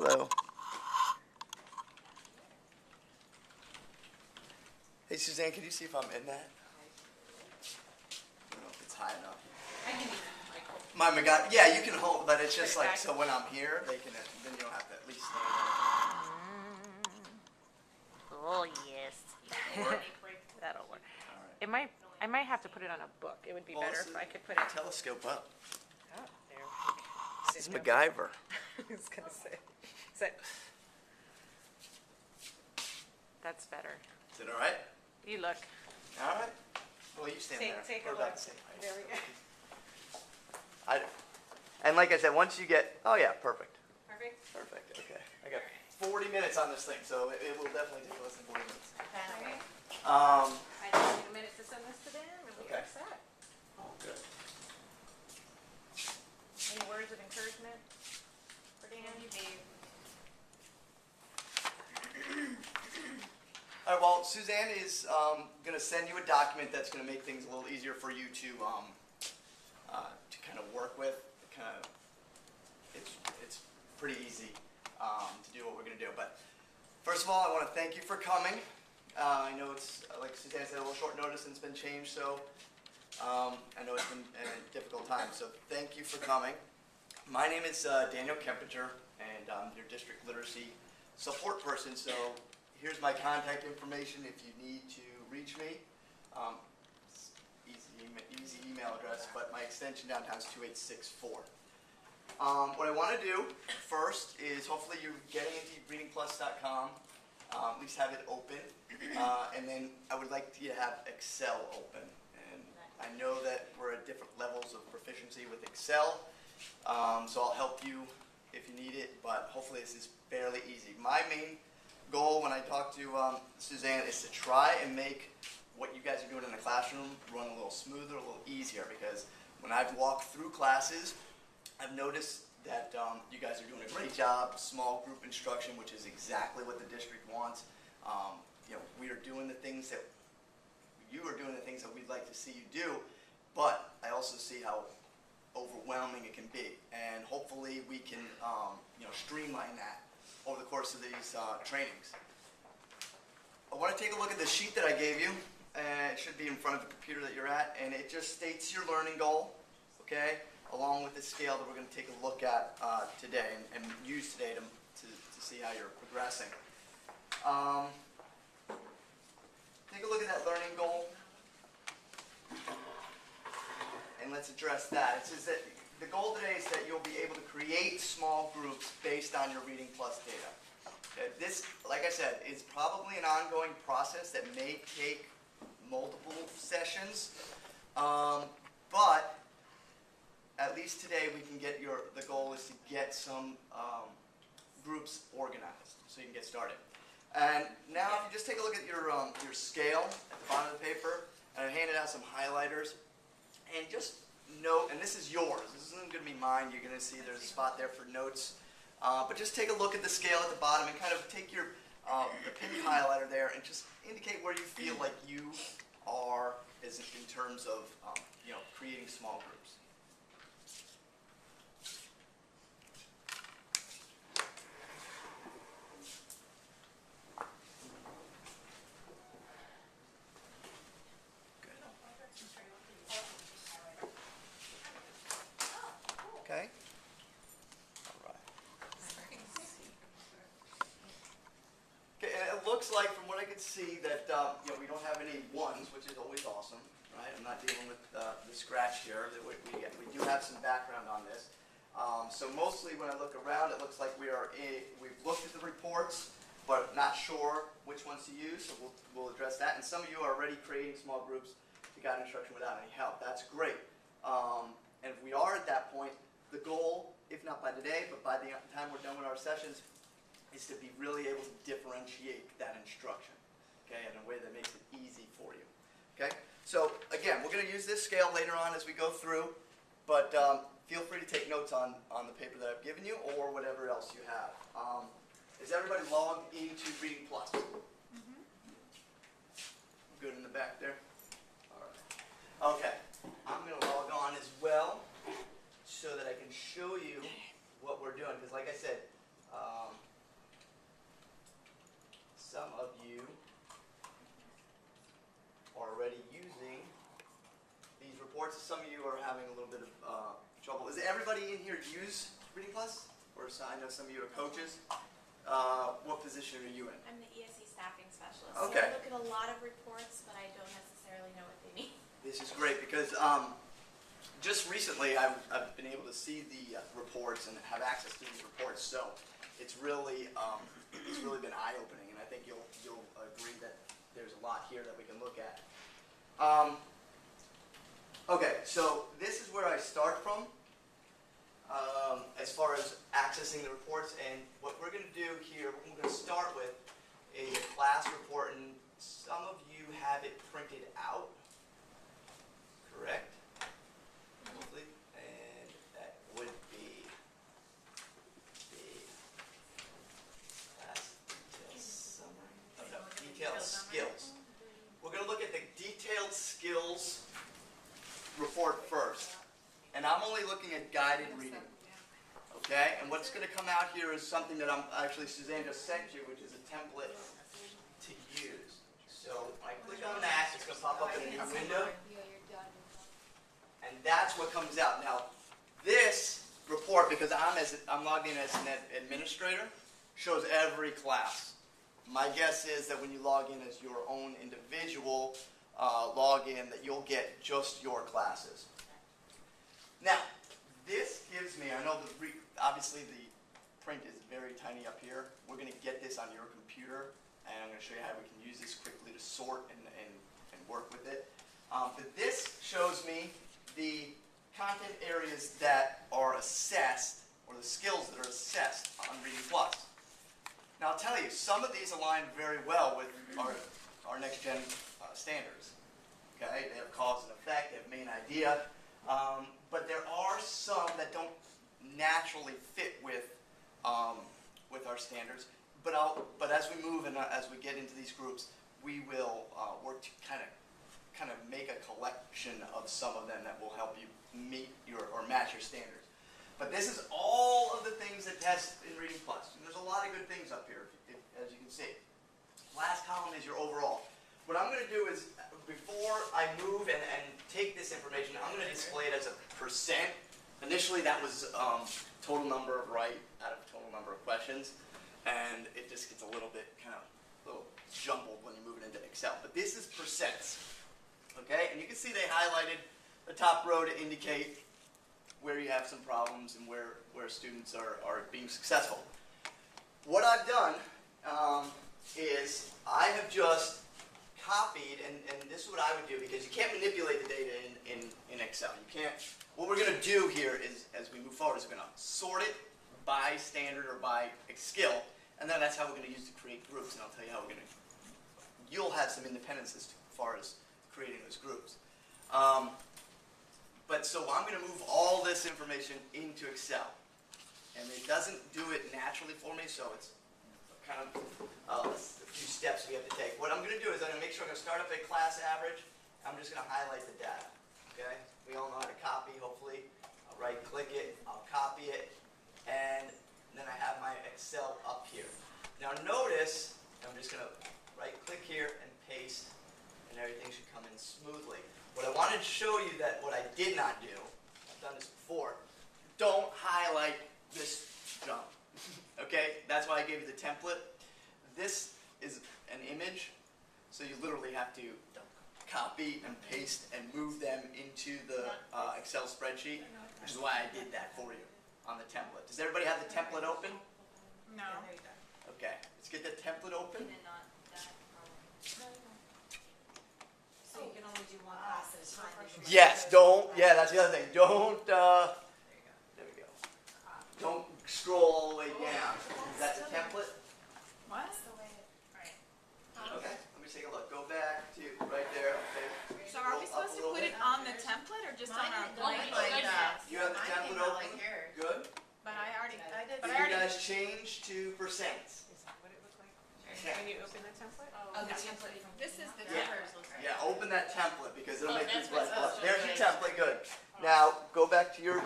Hello. Hey, Suzanne, can you see if I'm in that? I don't know if it's high enough. I can even, My God, yeah, you can hold, but it's just like, so when I'm here, they can, then you don't have to at least stand Oh yes. there. Work? That'll work. All right. It might. I might have to put it on a book. It would be Well, better this if is- I could put it. Telescope up. Oh, there we go. This is MacGyver. I was gonna say. Is that? That's better. Is it all right? You look. All right. Well, you stand there. Take We're a about look. the same height. There we go. And like I said, once you get, oh yeah, perfect. Perfect. Perfect, okay. I got 40 minutes on this thing, so it will definitely take less than 40 minutes. Okay. Um, I just need a minute to send this to them, and we Okay. are set. oh, good. Any words of encouragement for Dan? All right, well, Suzanne is going to send you a document that's going to make things a little easier for you to kind of work with. It's pretty easy to do what we're going to do. But first of all, I want to thank you for coming. I know it's, like Suzanne said, a little short notice and it's been changed, so I know it's been a difficult time. So thank you for coming. My name is Daniel Kempinger, and I'm your district literacy support person. So here's my contact information if you need to reach me. Easy email address, but my extension downtown is 2864. What I want to do first is hopefully you're getting into readingplus.com, at least have it open, and then I would like you to have Excel open. And I know that we're at different levels of proficiency with Excel, so I'll help you if you need it, but hopefully this is fairly easy. My main goal when I talk to Suzanne is to try and make what you guys are doing in the classroom run a little smoother, a little easier, because when I've walked through classes, I've noticed that you guys are doing a great job, small group instruction, which is exactly what the district wants. We are doing the things that you are doing, the things that we'd like to see you do, but I also see how overwhelming it can be, and hopefully we can streamline that over the course of these trainings. I want to take a look at the sheet that I gave you. It should be in front of the computer that you're at, and it just states your learning goal, okay, along with the scale that we're going to take a look at today and use today to see how you're progressing. Take a look at that learning goal, and let's address that. It says that the goal today is that you'll be able to create small groups based on your Reading Plus data. This, like I said, is probably an ongoing process that may take multiple sessions, but at least today we can get the goal is to get some groups organized so you can get started. And now if you just take a look at your scale at the bottom of the paper, and I handed out some highlighters, and just note, and this is yours, this isn't going to be mine, you're going to see there's a spot there for notes. But just take a look at the scale at the bottom and kind of take your pink highlighter there and just indicate where you feel like you are in terms of creating small groups. Okay. It looks like, from what I could see, that we don't have any ones, which is always awesome, right? I'm not dealing with the scratch here. We do have some background on this. So mostly when I look around, it looks like we've looked at the reports, but not sure which ones to use, so we'll address that. And some of you are already creating small groups to guide instruction without any help. That's great. And if we are at that point, the goal, if not by today, but by the time we're done with our sessions, is to be really able to differentiate that instruction, okay, in a way that makes it easy for you, okay? So again, we're going to use this scale later on as we go through, but feel free to take notes on the paper that I've given you or whatever else you have. Is everybody logged into Reading Plus? Mm-hmm. Good in the back there? All right. Okay, I'm going to log on as well so that I can show you what we're doing, because like I said, some of you are already using these reports. Some of you are having a little bit of trouble. Is everybody in here use Reading Plus? Or I know some of you are coaches. What position are you in? I'm the ESE staffing specialist. Okay. So I look at a lot of reports, but I don't necessarily know what they mean. This is great because just recently I've been able to see the reports and have access to these reports. So it's really been eye-opening, and I think you'll agree that there's a lot here that we can look at. Okay, so this is where I start from as far as accessing the reports, and what we're going to do here, we're going to start with a class report, and some of you have it printed out, correct? Hopefully, and that would be the class details summary. Oh, no, detailed skills. We're going to look at the detailed skills report first. And I'm only looking at guided reading. Okay? And what's going to come out here is something that Suzanne just sent you, which is a template to use. So when I click on that, it's going to pop up in a new window. And that's what comes out. Now, this report, because I'm logged in as an administrator, shows every class. My guess is that when you log in as your own individual login, that you'll get just your classes. Now, this gives me, I know obviously the print is very tiny up here. We're going to get this on your computer, and I'm going to show you how we can use this quickly to sort and work with it. But this shows me the content areas that are assessed, or the skills that are assessed on Reading Plus. Now I'll tell you, some of these align very well with our next gen standards. Okay, they have cause and effect, they have main idea, but there are some that don't naturally fit with our standards. But as we move and as we get into these groups, we will work to kind of make a collection of some of them that will help you meet or match your standards. But this is all of the things that test in Reading Plus. And there's a lot of good things up here, as you can see. Last column is your overall. What I'm going to do is, before I move and take this information, I'm going to display it as a percent. Initially, that was total number of right out of total number of questions. And it just gets a little bit jumbled when you move it into Excel. But this is percents. Okay? And you can see they highlighted the top row to indicate where you have some problems and where students are being successful. What I've done is I have just copied, and this is what I would do, because you can't manipulate the data in Excel. You can't. What we're going to do here is, as we move forward, is we're going to sort it by standard or by skill, and then that's how we're going to use to create groups, and I'll tell you how we're going to. You'll have some independence as far as creating those groups. So I'm going to move all this information into Excel. And it doesn't do it naturally for me, so it's kind of a few steps we have to take. What I'm going to do is I'm going to make sure I'm going to start up a class average. I'm just going to highlight the data. Okay? We all know how to copy, hopefully. I'll right-click it, I'll copy it, and then I have my Excel up here. Now notice, I'm just going to right-click here and paste, and everything should come in smoothly. What I wanted to show you that what I did not do, I've done this before, don't highlight this junk. Okay? That's why I gave you the template. This is an image, so you literally have to copy and paste and move them into the Excel spreadsheet, which is why I did that for you on the template. Does everybody have the template open? No. Okay. Let's get the template open. So you can only do one class at a time. Yes, don't, yeah, that's the other thing. Don't, there we go. Don't scroll all the way down. Is that the template? What? That's the way it, right. Okay, let me take a look. Go back to right there. Okay. So are we Scroll up supposed a to little put bit. it on the template or just on our blank? You have the template open? Good. But I already, Did you guys change to percents? Is that what it looked like? Okay. When you open the template? Oh, the template from. This is the Yeah. template. Yeah, open that template because it'll make that's people like, what's there's your okay. template, good. Now, go back to your